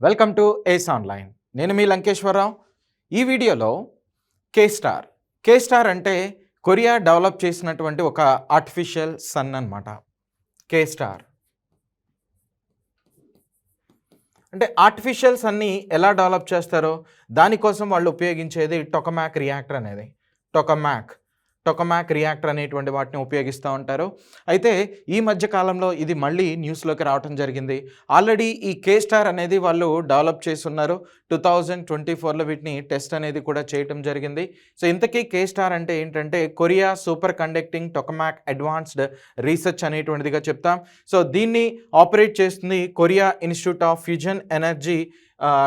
Welcome to ace online. నేను మీ లంకేశ్వరరావు. ఈ వీడియోలో కే స్టార్ అంటే కొరియా డెవలప్ చేసినటువంటి ఒక ఆర్టిఫిషియల్ సన్ అన్నమాట. కే స్టార్ అంటే ఆర్టిఫిషియల్ సన్ని ఎలా డెవలప్ చేస్తారో దానికోసం వాళ్ళు ఉపయోగించేది టొకమాక్ రియాక్టర్ అనేది. టొకమాక్ రియాక్టర్ అనేటువంటి వాటిని ఉపయోగిస్తూ ఉంటారు. అయితే ఈ మధ్య కాలంలో ఇది మళ్ళీ న్యూస్లోకి రావడం జరిగింది. ఆల్రెడీ ఈ కే స్టార్ అనేది వాళ్ళు డెవలప్ చేసి ఉన్నారు. 2024లో వీటిని టెస్ట్ అనేది కూడా చేయటం జరిగింది. సో ఇంతకీ కే స్టార్ అంటే ఏంటంటే Korea super conducting tokamak advanced research అనేటువంటిదిగా చెప్తాం. సో దీన్ని ఆపరేట్ చేస్తుంది Korea institute of fusion energy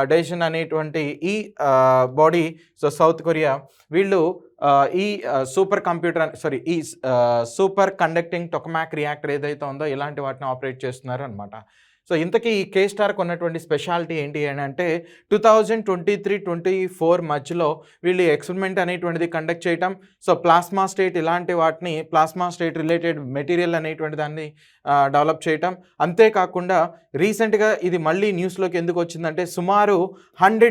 decision అనేటువంటి ఈ బాడీ. సో సౌత్ కొరియా వీళ్ళు ఈ సూపర్ కండక్టింగ్ టొకమాక్ రియాక్టర్ ఏదైతే ఉందో ఇలాంటి వాటిని ఆపరేట్ చేస్తున్నారు అనమాట. సో ఇంతకీ ఈ కే స్టార్కి ఉన్నటువంటి స్పెషాలిటీ ఏంటి అని అంటే 2023-24 మధ్యలో వీళ్ళు ఎక్స్పెరిమెంట్ అనేటువంటిది కండక్ట్ చేయటం. సో ప్లాస్మా స్టేట్ ఇలాంటి వాటిని ప్లాస్మా స్టేట్ రిలేటెడ్ మెటీరియల్ అనేటువంటి దాన్ని డెవలప్ చేయటం. అంతేకాకుండా రీసెంట్గా ఇది మళ్ళీ న్యూస్లోకి ఎందుకు వచ్చిందంటే సుమారు 100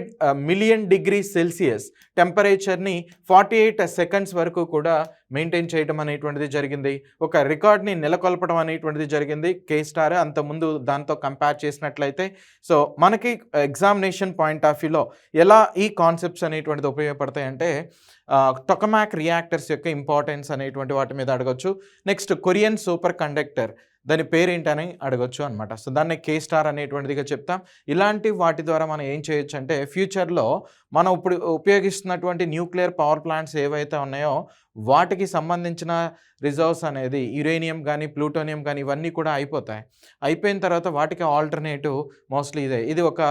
మిలియన్ డిగ్రీ సెల్సియస్ టెంపరేచర్ని 48 సెకండ్స్ వరకు కూడా మెయింటైన్ చేయడం అనేటువంటిది జరిగింది. ఒక రికార్డ్ని నెలకొల్పడం అనేటువంటిది జరిగింది కే స్టార్ అంతకుముందు దాంతో కంపేర్ చేసినట్లయితే. సో మనకి ఎగ్జామినేషన్ పాయింట్ ఆఫ్ వ్యూలో ఎలా ఈ కాన్సెప్ట్స్ అనేటువంటిది ఉపయోగపడతాయంటే టొకమాక్ రియాక్టర్స్ యొక్క ఇంపార్టెన్స్ అనేటువంటి వాటి మీద అడగొచ్చు. నెక్స్ట్ కొరియన్ సూపర్ కండక్టర్ దాని పేరేంటని అడగొచ్చు అనమాట. సో దాన్ని కే స్టార్ అనేటువంటిదిగా చెప్తాం. ఇలాంటి వాటి ద్వారా మనం ఏం చేయొచ్చు అంటే ఫ్యూచర్లో మనం ఇప్పుడు ఉపయోగిస్తున్నటువంటి న్యూక్లియర్ పవర్ ప్లాంట్స్ ఏవైతే ఉన్నాయో వాటికి సంబంధించిన రిజర్వ్స్ అనేది యురేనియం కానీ ప్లూటోనియం కానీ ఇవన్నీ కూడా అయిపోతాయి. అయిపోయిన తర్వాత వాటికి ఆల్టర్నేటివ్ మోస్ట్లీ ఇది ఒక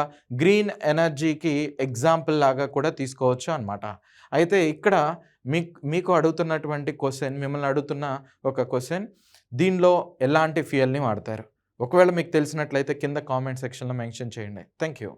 గ్రీన్ ఎనర్జీకి ఎగ్జాంపుల్ లాగా కూడా తీసుకోవచ్చు అనమాట. అయితే ఇక్కడ మీకు అడుగుతున్నటువంటి క్వశ్చన్, మిమ్మల్ని అడుగుతున్న ఒక క్వశ్చన్, దీనిలో ఎలాంటి ఫ్యూయల్ని వాడతారు? ఒకవేళ మీకు తెలిసినట్లయితే కింద కామెంట్ సెక్షన్లో మెన్షన్ చేయండి. Thank you.